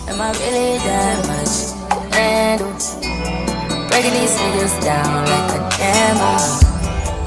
Am I really that much? And breaking these niggas down like a camel.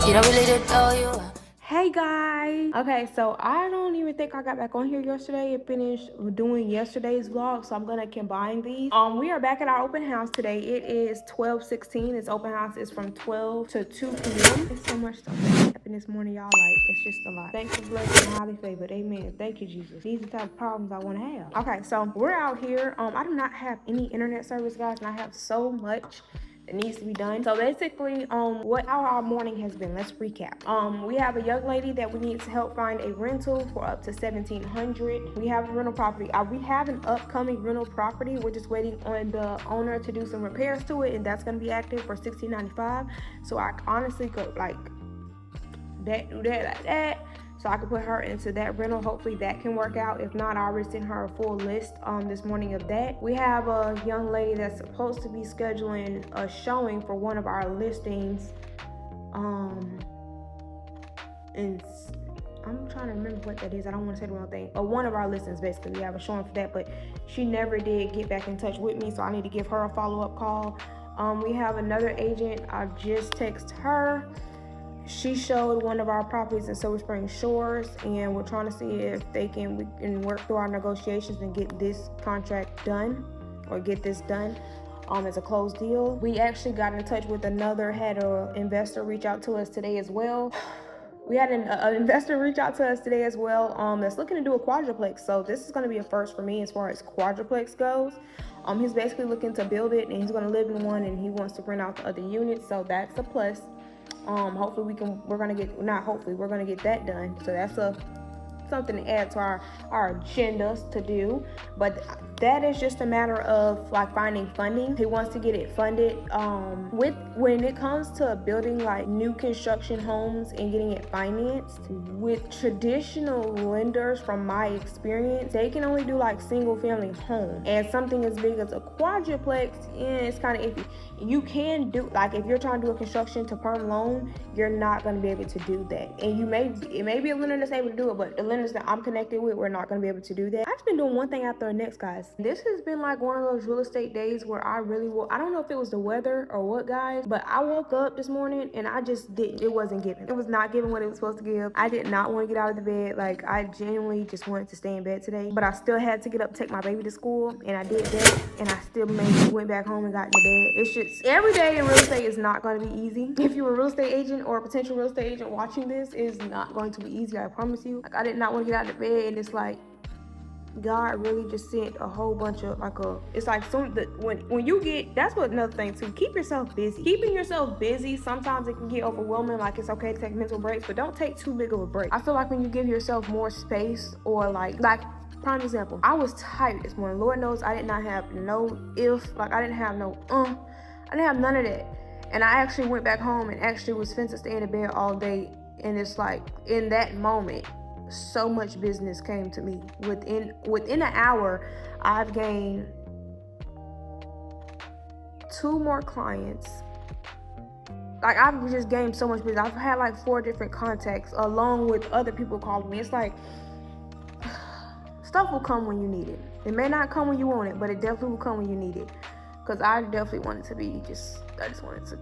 You don't really know you are. Hey guys. Okay, so I don't even think I got back on here yesterday and finished doing yesterday's vlog, so I'm gonna combine these. We are back at our open house today. It is 12:16. This open house is from 12 to 2 p.m. It's so much stuff that happened this morning, y'all. Like, it's just a lot. Thanks for blessing and highly favored. Amen. Thank you, Jesus. These are the type of problems I want to have. Okay, so we're out here. I do not have any internet service, guys, and I have so much that needs to be done. So basically, how our morning has been. Let's recap. We have a young lady that we need to help find a rental for up to $1,700. We have a rental property. We have an upcoming rental property. We're just waiting on the owner to do some repairs to it, and that's gonna be active for $1,695. So I honestly could like do that like that. So I could put her into that rental. Hopefully that can work out. If not, I'll send her a full list this morning of that. We have a young lady that's supposed to be scheduling a showing for one of our listings. And I'm trying to remember what that is. I don't want to say the wrong thing. One of our listings, basically. We have a showing for that, but she never did get back in touch with me, so I need to give her a follow-up call. We have another agent. I just texted her. She showed one of our properties in Silver Spring Shores, and we're trying to see if we can work through our negotiations and get this contract done, or get this done as a closed deal. We actually got in touch with had an investor reach out to us today as well. We had an investor reach out to us today as well that's looking to do a quadruplex. So this is going to be a first for me as far as quadruplex goes. He's basically looking to build it, and he's going to live in one, and he wants to rent out the other units. So that's a plus. Hopefully we're gonna get that done. So that's something to add to our agendas to do. But that is just a matter of like finding funding. He wants to get it funded. When it comes to building like new construction homes and getting it financed with traditional lenders, from my experience, they can only do like single family home, and something as big as a quadruplex, it's kind of iffy. You can do, like, if you're trying to do a construction to perm loan, you're not going to be able to do that. And it may be a lender that's able to do it, but the lenders that I'm connected with, we're not going to be able to do that. I've been doing one thing after the next, guys. This has been like one of those real estate days where I don't know if it was the weather or what, guys, but I woke up this morning and I just didn't. It wasn't giving. It was not giving what it was supposed to give. I did not want to get out of the bed. Like, I genuinely just wanted to stay in bed today, but I still had to get up, take my baby to school, and I did that, and I still went back home and got into bed. It's just, every day in real estate is not going to be easy. If you're a real estate agent or a potential real estate agent watching this, is not going to be easy, I promise you. Like, I did not want to get out of bed, and it's like God really just sent a whole bunch of when you get, that's what another thing too, keep yourself busy. Keeping yourself busy, sometimes it can get overwhelming. Like, it's okay to take mental breaks, but don't take too big of a break. I feel like when you give yourself more space, or like prime example, I was tired this morning. Lord knows I did not have I didn't have none of that. And I actually went back home and actually was finna to stay in the bed all day. And it's like, in that moment, so much business came to me. Within an hour, I've gained 2 more clients. Like, I've just gained so much business. I've had like 4 different contacts along with other people calling me. It's like, stuff will come when you need it. It may not come when you want it, but it definitely will come when you need it. Because I definitely wanted to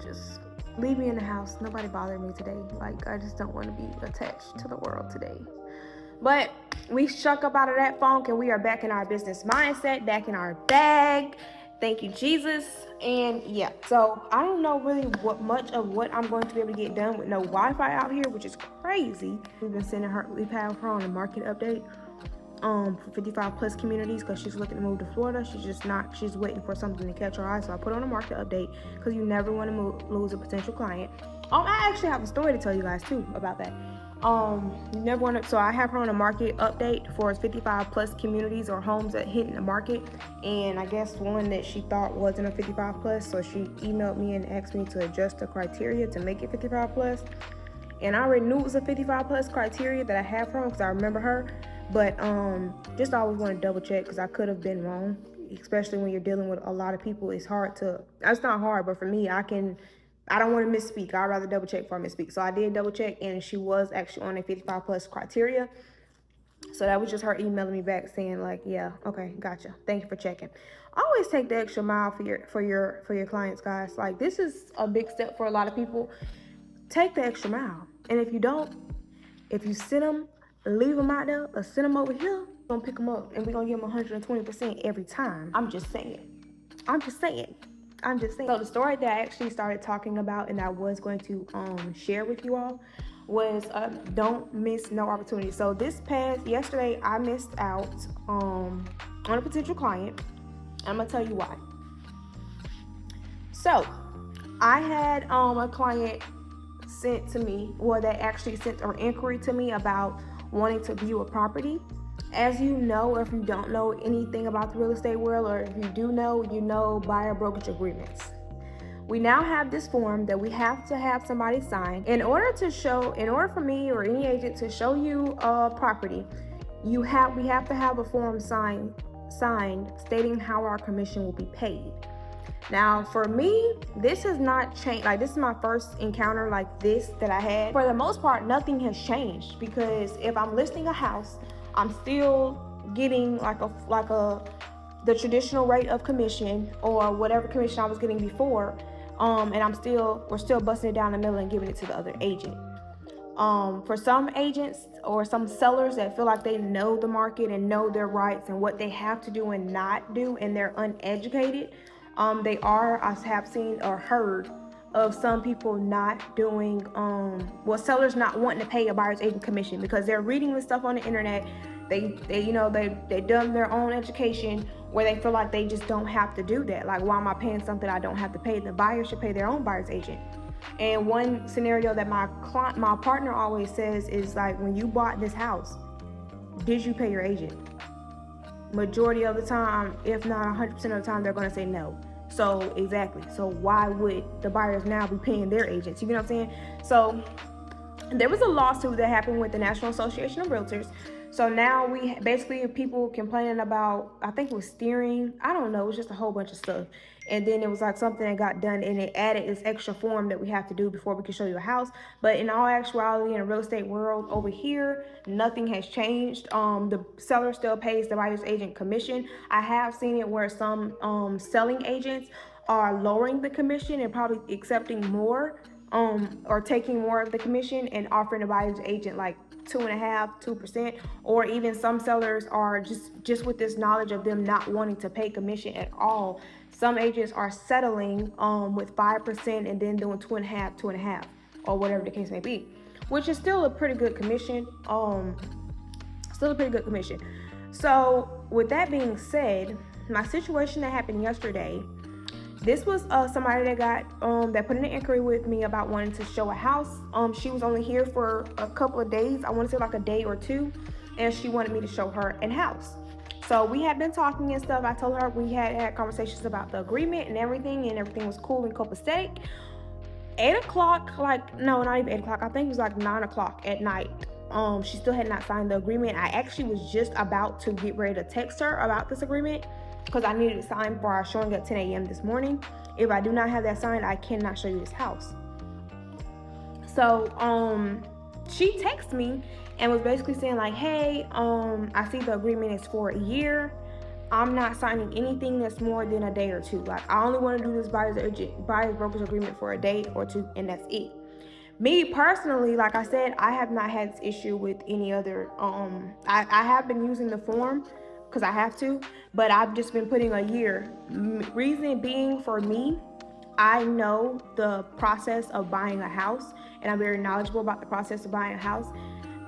just leave me in the house. Nobody bothered me today. Like, I just don't want to be attached to the world today. But we struck up out of that funk, and we are back in our business mindset, back in our bag. Thank you, Jesus. And yeah, so I don't know really much of what I'm going to be able to get done with no Wi-Fi out here, which is crazy. We've had her on a market update for 55 plus communities, because she's looking to move to Florida. She's waiting for something to catch her eye. So I put her on a market update, because you never want to lose a potential client. I actually have a story to tell you guys too about that. So I have her on a market update for 55 plus communities or homes that hit in the market. And I guess one that she thought wasn't a 55 plus. So she emailed me and asked me to adjust the criteria to make it 55 plus. And I already knew it was a 55 plus criteria that I have her on, because I remember her. But just always want to double check, because I could have been wrong, especially when you're dealing with a lot of people. It's not hard, but for me, I don't want to misspeak. I'd rather double check before I misspeak. So I did double check, and she was actually on a 55 plus criteria. So that was just her emailing me back saying like, yeah, okay, gotcha. Thank you for checking. Always take the extra mile for your clients, guys. Like, this is a big step for a lot of people. Take the extra mile. And if you don't, if you send them, leave them out there, or send them over here, we're gonna pick them up and we're gonna give them 120% every time. I'm just saying. So the story that I actually started talking about and I was going to share with you all was don't miss no opportunity. So yesterday I missed out on a potential client. I'm gonna tell you why. So I had a client sent to me, well, they actually sent an inquiry to me about wanting to view a property. As you know, or if you don't know anything about the real estate world, or if you do know, you know buyer brokerage agreements. We now have this form that we have to have somebody sign. In order for me or any agent to show you a property, we have to have a form signed stating how our commission will be paid. Now, for me, this has not changed. Like, this is my first encounter like this that I had. For the most part, nothing has changed, because if I'm listing a house, I'm still getting the traditional rate of commission, or whatever commission I was getting before, and we're still busting it down the middle and giving it to the other agent. For some agents or some sellers that feel like they know the market and know their rights and what they have to do and not do, and they're uneducated, I have seen or heard of some people not doing, sellers not wanting to pay a buyer's agent commission because they're reading this stuff on the internet. They done their own education where they feel like they just don't have to do that. Like, why am I paying something I don't have to pay? The buyer should pay their own buyer's agent. And one scenario that my partner always says is like, when you bought this house, did you pay your agent? Majority of the time, if not 100% of the time, they're going to say no. So exactly. So why would the buyers now be paying their agents? You know what I'm saying? So there was a lawsuit that happened with the National Association of Realtors. So now we basically people complaining about, I think it was steering. I don't know. It was just a whole bunch of stuff. And then it was like something that got done and it added this extra form that we have to do before we can show you a house. But in all actuality, in the real estate world over here, nothing has changed. The seller still pays the buyer's agent commission. I have seen it where some selling agents are lowering the commission and probably accepting more, or taking more of the commission and offering the buyer's agent like 2.5%, or even some sellers are just with this knowledge of them not wanting to pay commission at all. Some agents are settling with 5% and then doing 2.5, or whatever the case may be, which is still a pretty good commission. So with that being said, my situation that happened yesterday, this was somebody that put in an inquiry with me about wanting to show a house. She was only here for a couple of days. I want to say like a day or two, and she wanted me to show her a house. So we had been talking and stuff. I told her we had conversations about the agreement and everything was cool and copacetic. 8 o'clock, no, not even 8 o'clock. I think it was like 9 o'clock at night. She still had not signed the agreement. I actually was just about to get ready to text her about this agreement, because I needed it signed for our showing at 10 a.m. this morning. If I do not have that signed, I cannot show you this house. So she texted me and was basically saying like, hey, I see the agreement is for a year. I'm not signing anything that's more than a day or two. Like, I only want to do this buyer's brokerage agreement for a day or two, and that's it. Me personally, like I said, I have not had this issue with any other, I have been using the form because I have to, but I've just been putting a year. Reason being, for me, I know the process of buying a house, and I'm very knowledgeable about the process of buying a house.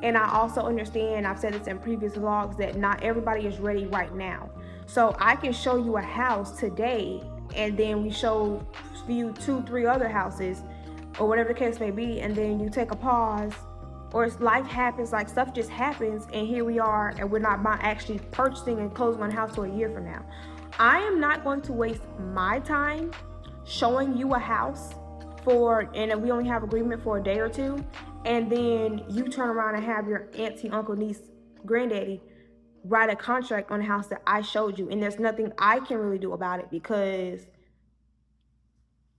And I also understand, I've said this in previous vlogs, that not everybody is ready right now. So I can show you a house today, and then we show you 2-3 other houses, or whatever the case may be, and then you take a pause, or life happens, like stuff just happens, and here we are, and we're not actually purchasing and closing on a house till a year from now. I am not going to waste my time showing you a house and we only have agreement for a day or two, and then you turn around and have your auntie, uncle, niece, granddaddy write a contract on a house that I showed you, and there's nothing I can really do about it because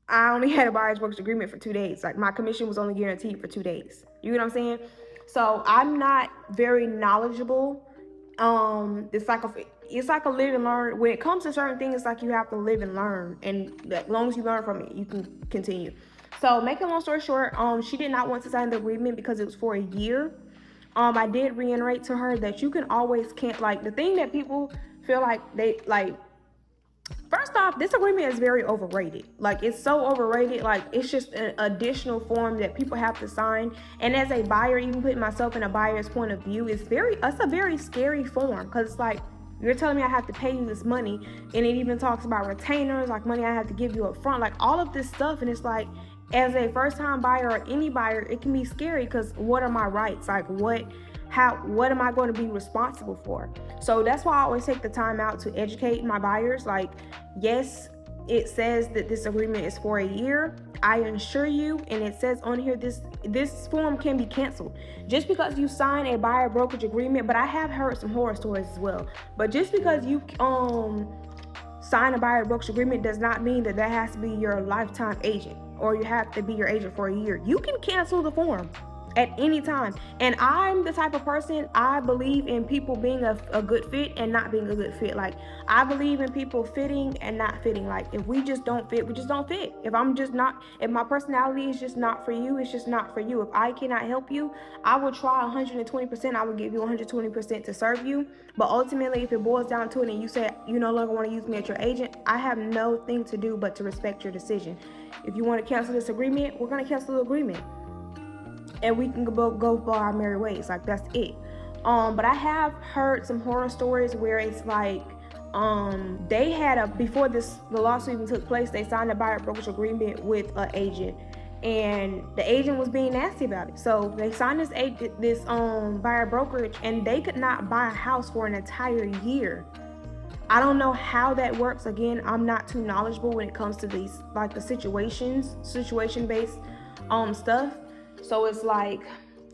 I only had a buyer's brokerage agreement for 2 days. Like, my commission was only guaranteed for 2 days. You know what I'm saying? So I'm not very knowledgeable it's like a live and learn. When it comes to certain things, it's like you have to live and learn, and as long as you learn from it, you can continue. So, making a long story short, she did not want to sign the agreement because it was for a year. I did reiterate to her that you can always can't, like, the thing that people feel like they like. First off, this agreement is very overrated. Like, it's so overrated. Like, it's just an additional form that people have to sign. And as a buyer, even putting myself in a buyer's point of view, it's a very scary form, because it's like, you're telling me I have to pay you this money, and it even talks about retainers, like money I have to give you up front, like all of this stuff. And it's like, as a first-time buyer or any buyer, it can be scary, because what are my rights? Like, what am I going to be responsible for? So that's why I always take the time out to educate my buyers. Like, yes, it says that this agreement is for a year. I assure you, and it says on here, this form can be canceled. Just because you sign a buyer brokerage agreement, but I have heard some horror stories as well. But just because you sign a buyer brokerage agreement does not mean that has to be your lifetime agent, or you have to be your agent for a year. You can cancel the form at any time. And I'm the type of person, I believe in people being a good fit and not being a good fit. Like, I believe in people fitting and not fitting. Like, if we just don't fit, we just don't fit. If my personality is just not for you, it's just not for you. If I cannot help you, I will try 120%. I will give you 120% to serve you. But ultimately, if it boils down to it and you say you no longer want to use me as your agent, I have no thing to do but to respect your decision. If you want to cancel this agreement, we're going to cancel the agreement, and we can go for our merry ways. Like, that's it. But I have heard some horror stories where it's like, they had before the lawsuit even took place, they signed a buyer brokerage agreement with an agent, and the agent was being nasty about it. So they signed this buyer brokerage, and they could not buy a house for an entire year. I don't know how that works. Again, I'm not too knowledgeable when it comes to these, like, the situation-based stuff. So it's like,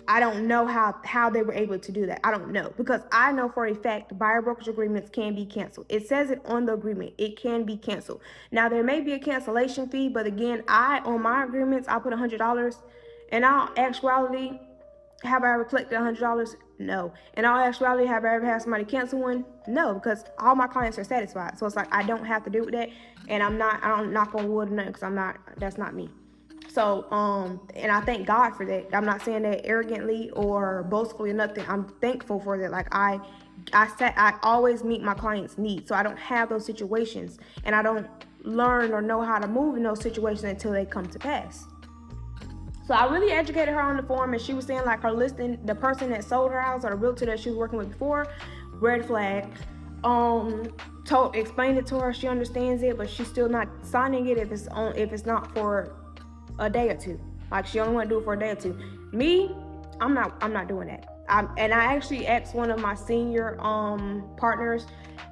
I don't know how they were able to do that. I don't know, because I know for a fact buyer brokerage agreements can be canceled. It says it on the agreement. It can be canceled. Now, there may be a cancellation fee, but again, on my agreements, I put $100. In all actuality, have I ever collected $100? No. In all actuality, have I ever had somebody cancel one? No, because all my clients are satisfied. So it's like, I don't have to do with that, and I don't knock on wood or nothing, because that's not me. So, and I thank God for that. I'm not saying that arrogantly or boastfully or nothing. I'm thankful for that. Like, I always meet my clients' needs. So I don't have those situations, and I don't learn or know how to move in those situations until they come to pass. So I really educated her on the form, and she was saying, like, her listing, the person that sold her house, or the realtor that she was working with before, red flag. Explained it to her. She understands it, but she's still not signing it if it's not for a day or two. Like, she only want to do it for a day or two. Me, I'm not doing that. I actually asked one of my senior partners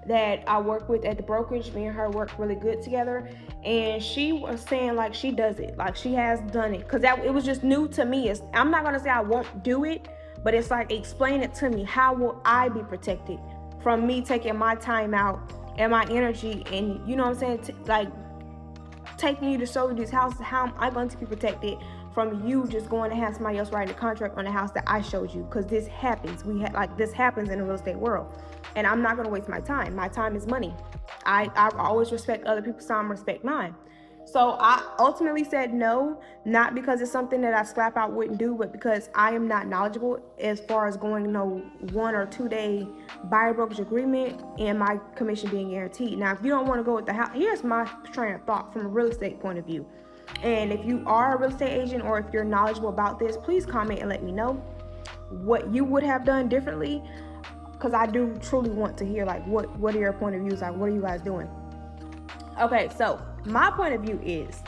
that I work with at the brokerage. Me and her work really good together, and she was saying, like, she does it, like, she has done it, because it was just new to me. I'm not gonna say I won't do it, but it's like, explain it to me. How will I be protected from me taking my time out and my energy, and you know what I'm saying, taking you to show you these houses? How am I going to be protected from you just going to have somebody else writing a contract on the house that I showed you? Because this happens. This happens in the real estate world, and I'm not going to waste my time. My time is money. I always respect other people's time, respect mine. So I ultimately said no, not because it's something that I slap out wouldn't do, but because I am not knowledgeable as far as going no 1 or 2 day buyer brokerage agreement and my commission being guaranteed. Now, if you don't want to go with the house, here's my train of thought from a real estate point of view. And if you are a real estate agent, or if you're knowledgeable about this, please comment and let me know what you would have done differently, because I do truly want to hear, like, what are your point of views, like, what are you guys doing? Okay, so my point of view is,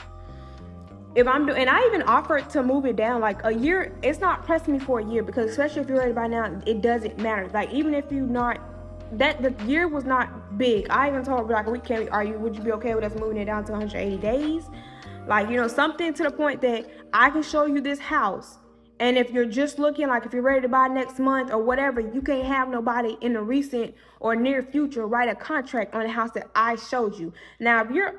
if I'm doing, and I even offered to move it down, like, a year. It's not pressing me for a year, because especially if you're ready by now, it doesn't matter. Like, even if you not, that the year was not big. I even told her, like, would you be okay with us moving it down to 180 days? Like, something to the point that I can show you this house, And if you're just looking, like if you're ready to buy next month or whatever, you can't have nobody in the recent or near future write a contract on the house that I showed you. Now, if you're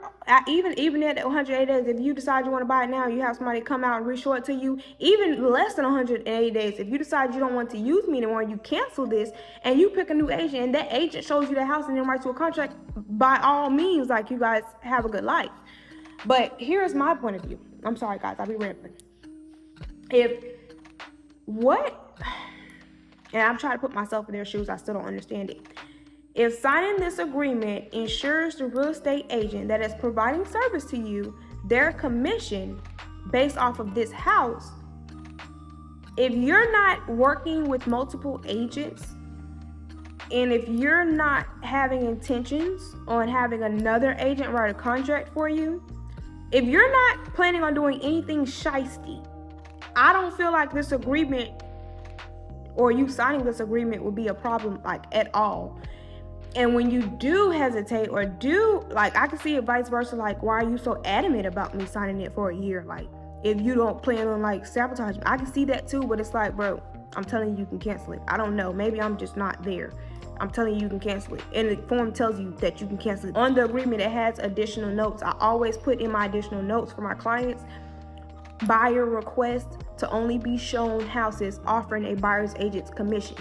even at 180 days, if you decide you want to buy it now, you have somebody come out and reshow it to you, even less than 180 days, if you decide you don't want to use me anymore, you cancel this and you pick a new agent and that agent shows you the house and then writes you a contract, by all means, like, you guys have a good life. But here's my point of view. I'm sorry, guys, I'll be rambling. And I'm trying to put myself in their shoes, I still don't understand it. If signing this agreement ensures the real estate agent that is providing service to you their commission based off of this house, if you're not working with multiple agents, and if you're not having intentions on having another agent write a contract for you, if you're not planning on doing anything shysty, I don't feel like this agreement or you signing this agreement would be a problem, like, at all. And when you do hesitate or do, like, I can see it vice versa, like, why are you so adamant about me signing it for a year? Like, if you don't plan on, like, sabotaging, I can see that too, but it's like, bro, I'm telling you can cancel it. I don't know, maybe I'm just not there. I'm telling you can cancel it. And the form tells you that you can cancel it. On the agreement, it has additional notes. I always put in my additional notes for my clients, buyer request to only be shown houses offering a buyer's agent's commission,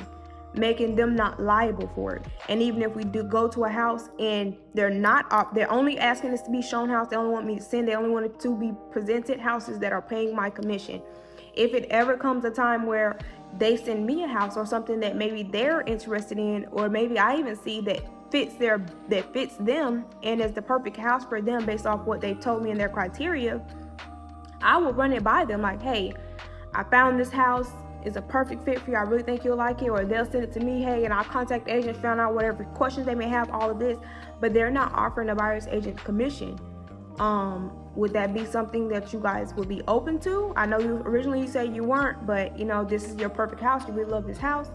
making them not liable for it. And even if we do go to a house and they're only asking us to be shown house, they only want me to send, they only want it to be presented houses that are paying my commission. If it ever comes a time where they send me a house or something that maybe they're interested in, or maybe I even see that fits them and is the perfect house for them based off what they've told me in their criteria, I will run it by them like, hey, I found this house, is a perfect fit for you, I really think you'll like it. Or they'll send it to me, hey, and I'll contact the agent, found out whatever questions they may have, all of this, but they're not offering a buyer's agent commission. Would that be something that you guys would be open to? I know you originally said you weren't, but this is your perfect house, you really love this house.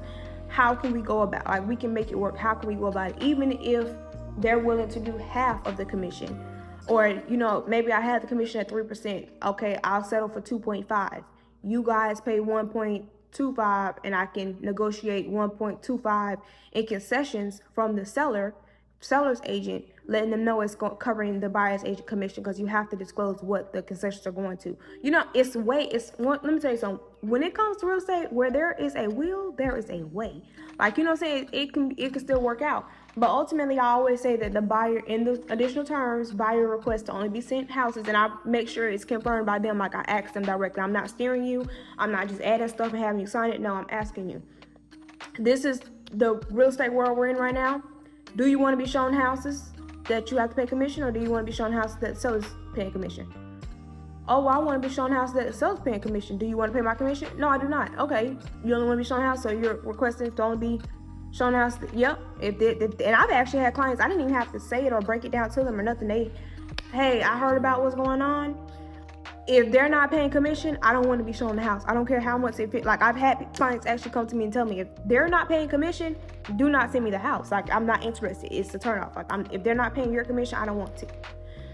How can we go about, like, we can make it work, how can we go about it, even if they're willing to do half of the commission? Or, maybe I had the commission at 3%. Okay, I'll settle for 2.5. You guys pay 1.25 and I can negotiate 1.25 in concessions from the seller's agent, letting them know it's covering the buyer's agent commission, because you have to disclose what the concessions are going to. Let me tell you something. When it comes to real estate, where there is a will, there is a way. Like, you know what I'm saying? It can still work out. But ultimately, I always say that the buyer, in the additional terms, buyer requests to only be sent houses, and I make sure it's confirmed by them, like I ask them directly. I'm not steering you. I'm not just adding stuff and having you sign it. No, I'm asking you. This is the real estate world we're in right now. Do you want to be shown houses that you have to pay commission, or do you want to be shown houses that the seller's paying commission? Oh, well, I want to be shown houses that the seller's paying commission. Do you want to pay my commission? No, I do not. Okay, you only want to be shown house, so you're requesting to only be shown house. Yep. And I've actually had clients, I didn't even have to say it or break it down to them or nothing. Hey, I heard about what's going on. If they're not paying commission, I don't want to be shown the house. I don't care how much it fit. Like, I've had clients actually come to me and tell me, if they're not paying commission, do not send me the house. Like, I'm not interested. It's a turn off. Like, if they're not paying your commission, I don't want to.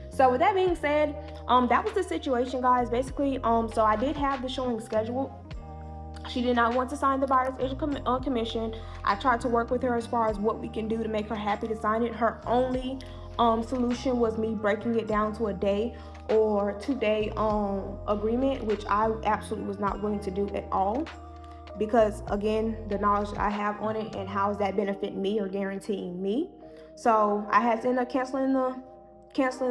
So with that being said, that was the situation, guys. Basically, so I did have the showing scheduled. She did not want to sign the buyer's agent commission. I tried to work with her as far as what we can do to make her happy to sign it. Her only solution was me breaking it down to a day or 2-day agreement, which I absolutely was not willing to do at all, because again, the knowledge that I have on it and how is that benefiting me or guaranteeing me. So I had to end up canceling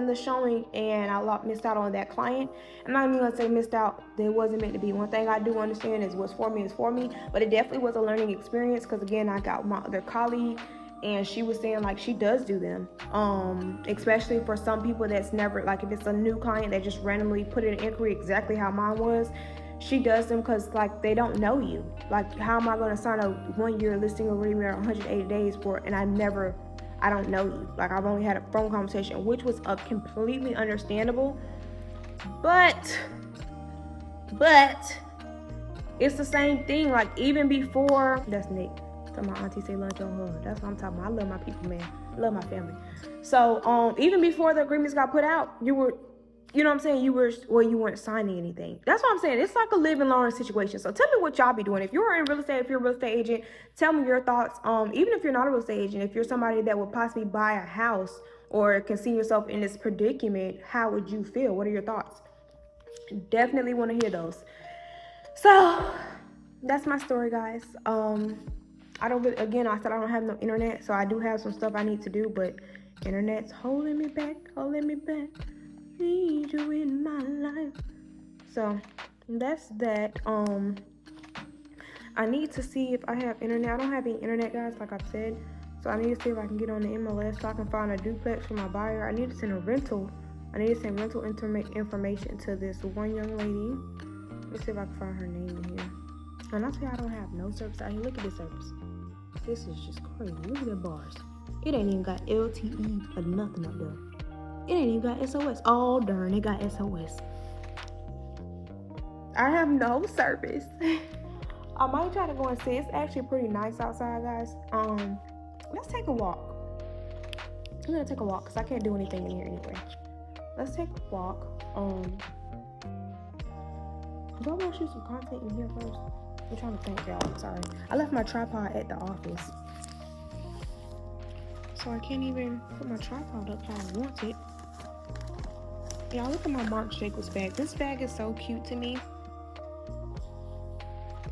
the showing, and I missed out on that client. I'm not even gonna say missed out, it wasn't meant to be. One thing I do understand is what's for me is for me, but it definitely was a learning experience, because again, I got my other colleague and she was saying, like, she does do them, especially for some people that's never, like, if it's a new client that just randomly put in an inquiry exactly how mine was, she does them because, like, they don't know you. Like, how am I going to sign a 1-year listing agreement or 180 days for it, and I don't know you. Like, I've only had a phone conversation, which was completely understandable, but it's the same thing. Like, even before, that's Nick. My auntie say lunch on her. That's what I'm talking about. I love my people, man. I love my family. So even before the agreements got put out, you know what I'm saying, you weren't signing anything. That's what I'm saying. It's like a live and learn situation. So tell me what y'all be doing. If you're in real estate, if you're a real estate agent, tell me your thoughts. Even if you're not a real estate agent, if you're somebody that would possibly buy a house or can see yourself in this predicament, how would you feel? What are your thoughts? Definitely want to hear those. So that's my story, guys. I don't really, again, I said I don't have no internet, so I do have some stuff I need to do, but internet's holding me back, holding me back. Need you in my life. So that's that. I need to see if I have internet. I don't have any internet, guys, like I've said. So I need to see if I can get on the MLS so I can find a duplex for my buyer. I need to send a rental. I need to send rental information to this one young lady. Let's see if I can find her name in here. And I say I don't have no service out here. Look at this service. This is just crazy. Look at the bars. It ain't even got LTE or nothing up there. It ain't even got SOS. Oh, darn, it got SOS. I have no service. I might try to go and see. It's actually pretty nice outside, guys. Let's take a walk. I'm gonna take a walk because I can't do anything in here anyway. Let's take a walk. Do I want to shoot some content in here first? I'm trying to think, y'all. I'm sorry. I left my tripod at the office, so I can't even put my tripod up how I want it. Y'all, look at my Marc Jacobs bag. This bag is so cute to me.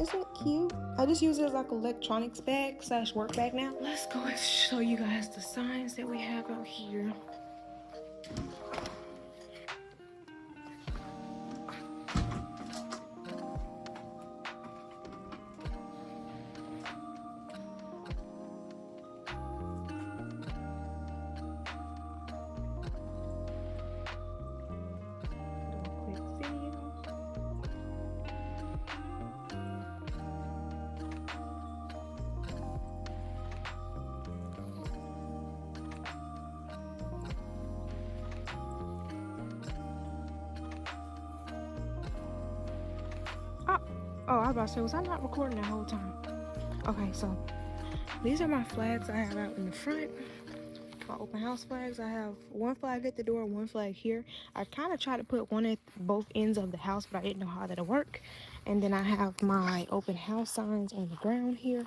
Isn't it cute? I just use it as like an electronics bag / work bag now. Let's go and show you guys the signs that we have out here. Oh, I was about to say, was I not recording that whole time? Okay, so these are my flags I have out in the front. My open house flags. I have one flag at the door, one flag here. I kind of tried to put one at both ends of the house, but I didn't know how that'll work. And then I have my open house signs on the ground here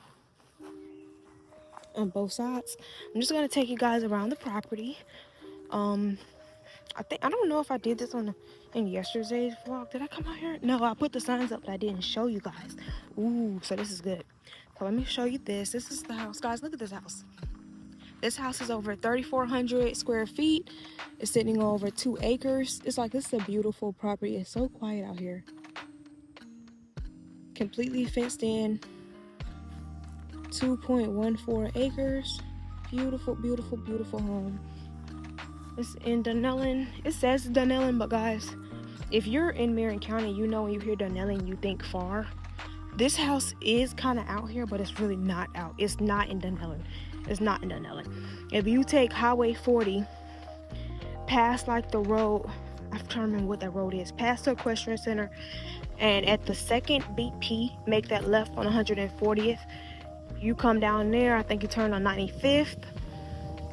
on both sides. I'm just gonna take you guys around the property. I don't know if I did this in yesterday's vlog. Did I come out here? No, I put the signs up, but I didn't show you guys. Ooh, so this is good. So let me show you this. This is the house, guys. Look at this house. This house is over 3,400 square feet. It's sitting on over 2 acres. It's like, this is a beautiful property. It's so quiet out here. Completely fenced in. 2.14 acres. Beautiful, beautiful, beautiful home. It's in Dunellen. It says Dunellen, but guys, if you're in Marion County, you know when you hear Dunellen, you think far. This house is kind of out here, but it's really not out. It's not in Dunellen. It's not in Dunellen. If you take Highway 40 past like the road, I'm trying to remember what that road is, past the Equestrian Center, and at the second BP, make that left on 140th. You come down there, I think you turn on 95th.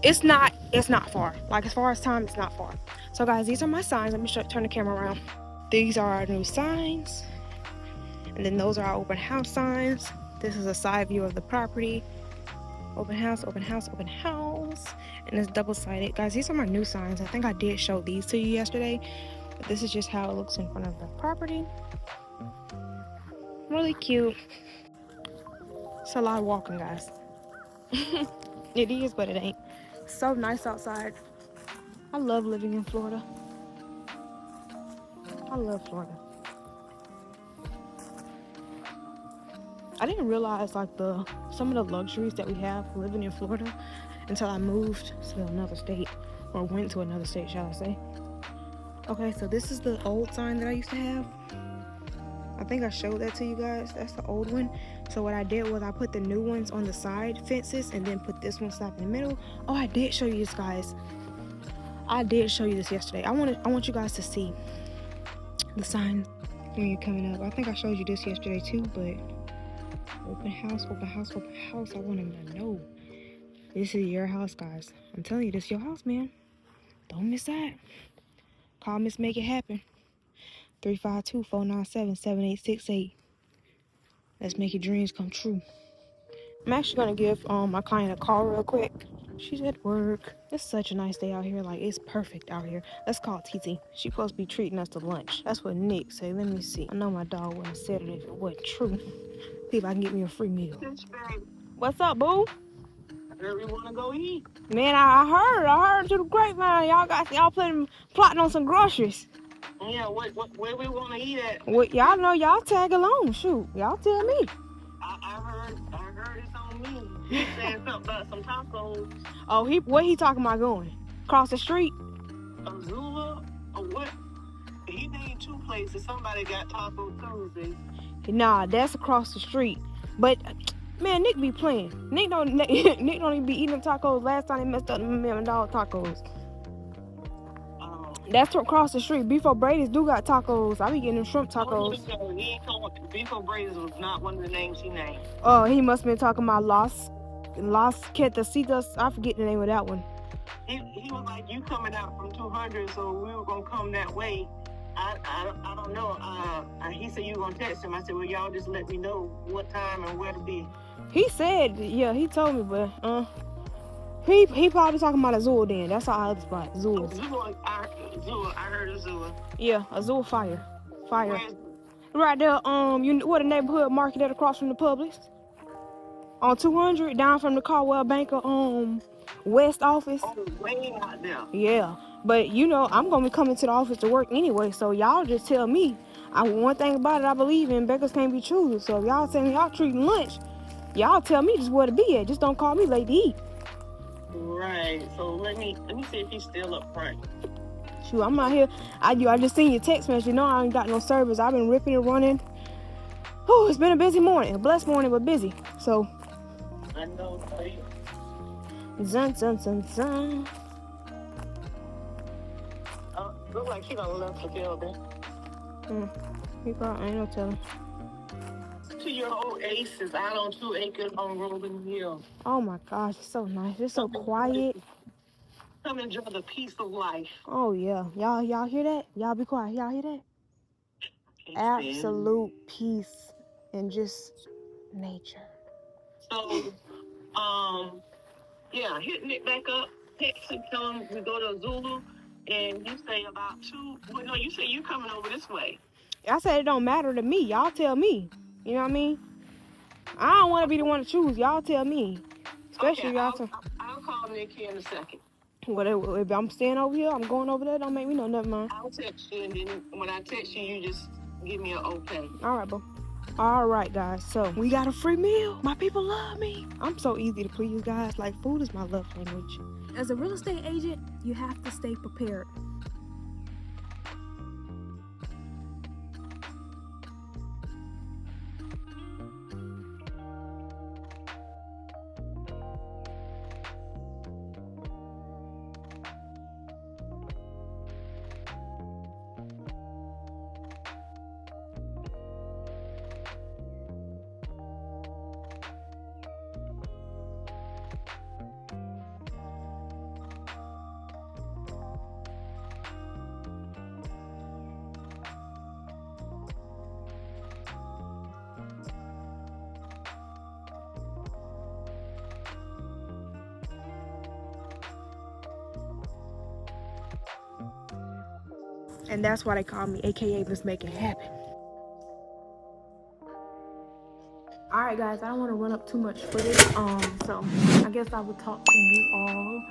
It's not far. Like, as far as time, it's not far. So guys, these are my signs. Let me turn the camera around. These are our new signs. And then those are our open house signs. This is a side view of the property. Open house, open house, open house. And it's double-sided. Guys, these are my new signs. I think I did show these to you yesterday. But this is just how it looks in front of the property. Really cute. It's a lot of walking, guys. It is, but it ain't. So nice outside. I love living in Florida. I love Florida. I didn't realize like some of the luxuries that we have living in Florida until I moved to another state, or went to another state, shall I say. Okay, so this is the old sign that I used to have. I think I showed that to you guys. That's the old one. So what I did was I put the new ones on the side fences and then put this one slap in the middle. Oh, I did show you this, guys. I did show you this yesterday. I want you guys to see the sign when you're coming up. I think I showed you this yesterday too, but open house, open house, open house. I want them to know this is your house, guys. I'm telling you, this is your house, man. Don't miss that. Call Miss Make It Happen. 352-497-7868. Let's make your dreams come true. I'm actually gonna give my client a call real quick. She's at work. It's such a nice day out here. Like, it's perfect out here. Let's call TT. She supposed to be treating us to lunch. That's what Nick said. Let me see. I know my dog wouldn't have said it if it wasn't true. See if I can get me a free meal. What's up, boo? I heard we want to go eat. Man, I heard through the grapevine. Y'all plotting on some groceries. Yeah, where we want to eat at? Well, y'all know, y'all tag along. Shoot, y'all tell me. I heard it's on me. He saying something about some tacos. Oh, where he talking about going? Across the street? Azula or what? He named 2 places. Somebody got Taco Tuesday. Nah, that's across the street. But man, Nick be playing. Nick don't even be eating them tacos. Last time they messed up them $1 million tacos. That's across the street. Beef O'Brady's do got tacos. I be getting them shrimp tacos. He ain't told Beef O'Brady's was not one of the names he named. Oh, he must have been talking about Las Quetecitas. I forget the name of that one. He was like, you coming out from 200, so we were gonna come that way. I don't know. He said you were gonna text him. I said, well, y'all just let me know what time and where to be. He said, yeah, he told me, but he probably talking about Azul then. That's our other spot, Azul. Azul, I heard Azul. Yeah, Azul Fire. Right there, where the neighborhood market at across from the Publix? On 200, down from the Caldwell Banker West office. Oh, way out there. Yeah, but you know, I'm gonna be coming to the office to work anyway, so y'all just tell me. One thing about it, I believe in beggars can't be choosers. So if y'all saying y'all treating lunch, y'all tell me just where to be at. Just don't call me late to eat. Right. So let me see if he's still up front. Shoot, I'm out here. I just seen your text message. You know I ain't got no service. I've been ripping and running. Oh, it's been a busy morning. A blessed morning, but busy. So. I know. Zun. Look like he done left the building. He probably ain't no telling. To your old aces out on 2 acres on Rolling Hill. Oh my gosh, it's so nice. It's so quiet. Come enjoy the peace of life. Oh yeah. Y'all hear that? Y'all be quiet. Y'all hear that? Absolute peace and just nature. So, yeah, hit Nick back up. Text him, tell him we go to Zulu, and you say about 2. Well, no, you say you coming over this way. I said it don't matter to me. Y'all tell me. You know what I mean? I don't want to be the one to choose. Y'all tell me. Especially okay, y'all. I'll call Nick here in a second. Whatever. If I'm staying over here, I'm going over there. Don't make me know nothing, man. I'll text you, and then when I text you, you just give me an okay. All right, bro. All right, guys. So we got a free meal. My people love me. I'm so easy to please, guys. Like, food is my love language. As a real estate agent, you have to stay prepared. And that's why they call me, aka Let's Make It Happen. Alright guys, I don't want to run up too much footage, so I guess I will talk to you all.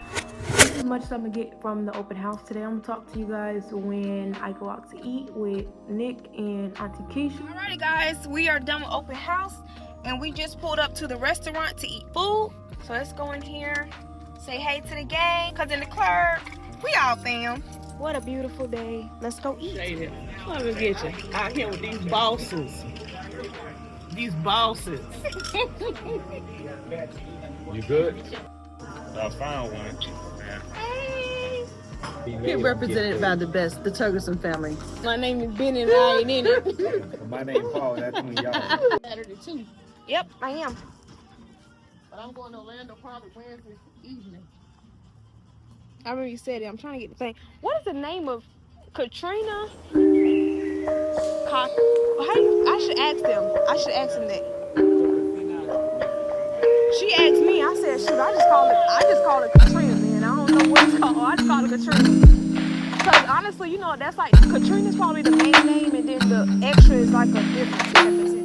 This is much I'm gonna get from the open house today. I'm gonna talk to you guys when I go out to eat with Nick and Auntie Keisha. Alrighty guys, we are done with open house and we just pulled up to the restaurant to eat food. So let's go in here, say hey to the gang, cause in the club, we all fam. What a beautiful day. Let's go eat. Let me get you out here with these bosses. These bosses. You good? I found one. Hey. Here represented by the best, the Tuggerson family. My name is Ben and I ain't in it. My name is Paul. That's me, y'all. Saturday too. Yep, I am. But I'm going to Orlando probably Wednesday evening. I remember you said it. I'm trying to get the thing. What is the name of Katrina. I should ask them. I should ask them that. She asked me. I said, shoot, I just call it Katrina, man. I don't know what it's called. I just call it Katrina. Because honestly, you know, that's like Katrina's probably the main name, and then the extra is like a difference.